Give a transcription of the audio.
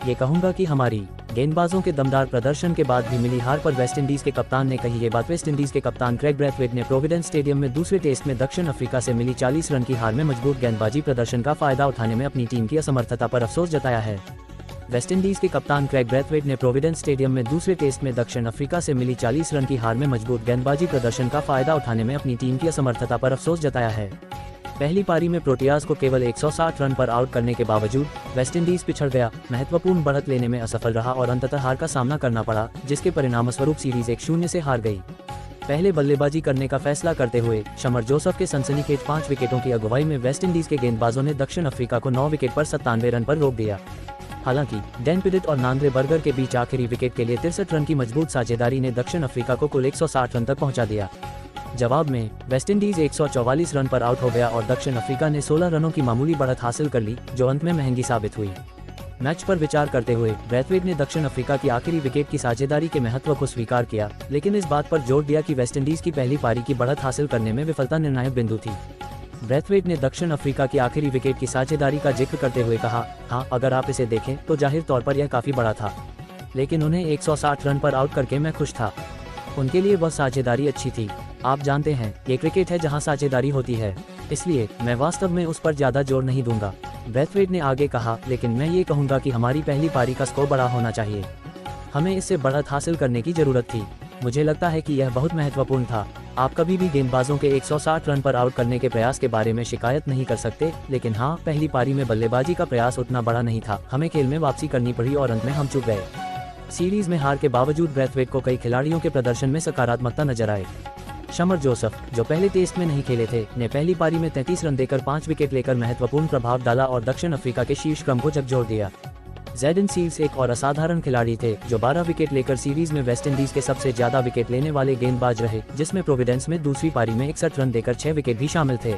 ये कहूंगा कि हमारी गेंदबाजों के दमदार प्रदर्शन के बाद भी मिली हार पर वेस्टइंडीज के कप्तान ने कही ये बात। वेस्टइंडीज के कप्तान क्रेग ब्रैथवेट ने प्रोविडेंस स्टेडियम में दूसरे टेस्ट में दक्षिण अफ्रीका से मिली 40 रन की हार में मजबूत गेंदबाजी प्रदर्शन का फायदा उठाने में अपनी टीम की असमर्थता पर अफसोस जताया है। वेस्टइंडीज के कप्तान क्रेग ब्रैथवेट ने प्रोविडेंस स्टेडियम में दूसरे टेस्ट में दक्षिण अफ्रीका से मिली 40 रन की हार में मजबूत गेंदबाजी प्रदर्शन का फायदा उठाने में अपनी टीम की असमर्थता पर अफसोस जताया है। पहली पारी में प्रोटियाज को केवल 160 रन पर आउट करने के बावजूद वेस्टइंडीज पिछड़ गया, महत्वपूर्ण बढ़त लेने में असफल रहा और अंततः हार का सामना करना पड़ा, जिसके परिणामस्वरूप सीरीज 1-0 से हार गई। पहले बल्लेबाजी करने का फैसला करते हुए शमर जोसेफ के सनसनीखेज 5 विकेटों की अगुवाई में वेस्टइंडीज के गेंदबाजों ने दक्षिण अफ्रीका को 9 विकेट पर 97 रन पर रोक दिया। हालांकि डैन पिडिट और नांद्रे बर्गर के बीच आखिरी विकेट के लिए 63 रन की मजबूत साझेदारी ने दक्षिण अफ्रीका को कुल 160 रन तक पहुंचा दिया। जवाब में वेस्टइंडीज 144 रन पर आउट हो गया और दक्षिण अफ्रीका ने 16 रनों की मामूली बढ़त हासिल कर ली, जो अंत में महंगी साबित हुई। मैच पर विचार करते हुए ब्रैथवेट ने दक्षिण अफ्रीका की आखिरी विकेट की साझेदारी के महत्व को स्वीकार किया, लेकिन इस बात पर जोर दिया कि वेस्टइंडीज की पहली पारी की बढ़त हासिल करने में विफलता निर्णायक बिंदु थी। ब्रैथवेट ने दक्षिण अफ्रीका की आखिरी विकेट की साझेदारी का जिक्र करते हुए कहा, हाँ, अगर आप इसे देखें तो जाहिर तौर पर यह काफी बड़ा था, लेकिन उन्हें 160 रन पर आउट करके मैं खुश था। उनके लिए वह साझेदारी अच्छी थी। आप जानते हैं, ये क्रिकेट है जहां साझेदारी होती है, इसलिए मैं वास्तव में उस पर ज्यादा जोर नहीं दूंगा। ब्रैथवेट ने आगे कहा, लेकिन मैं ये कहूंगा कि हमारी पहली पारी का स्कोर बड़ा होना चाहिए। हमें इससे बढ़त हासिल करने की जरूरत थी। मुझे लगता है कि यह बहुत महत्वपूर्ण था। आप कभी भी गेंदबाजों के 160 रन पर आउट करने के प्रयास के बारे में शिकायत नहीं कर सकते, लेकिन हाँ, पहली पारी में बल्लेबाजी का प्रयास उतना बड़ा नहीं था। हमें खेल में वापसी करनी पड़ी और अंत में हम चूक गए। सीरीज में हार के बावजूद ब्रैथवेट को कई खिलाड़ियों के प्रदर्शन में सकारात्मकता नजर आए। शमर जोसेफ, जो पहले टेस्ट में नहीं खेले थे, ने पहली पारी में 33 रन देकर 5 विकेट लेकर महत्वपूर्ण प्रभाव डाला और दक्षिण अफ्रीका के शीर्ष क्रम को झकझोर दिया। ज़ेडन सील्स एक और असाधारण खिलाड़ी थे, जो 12 विकेट लेकर सीरीज में वेस्टइंडीज के सबसे ज्यादा विकेट लेने वाले गेंदबाज रहे, जिसमें प्रोविडेंस में दूसरी पारी में 61 रन देकर 6 विकेट भी शामिल थे।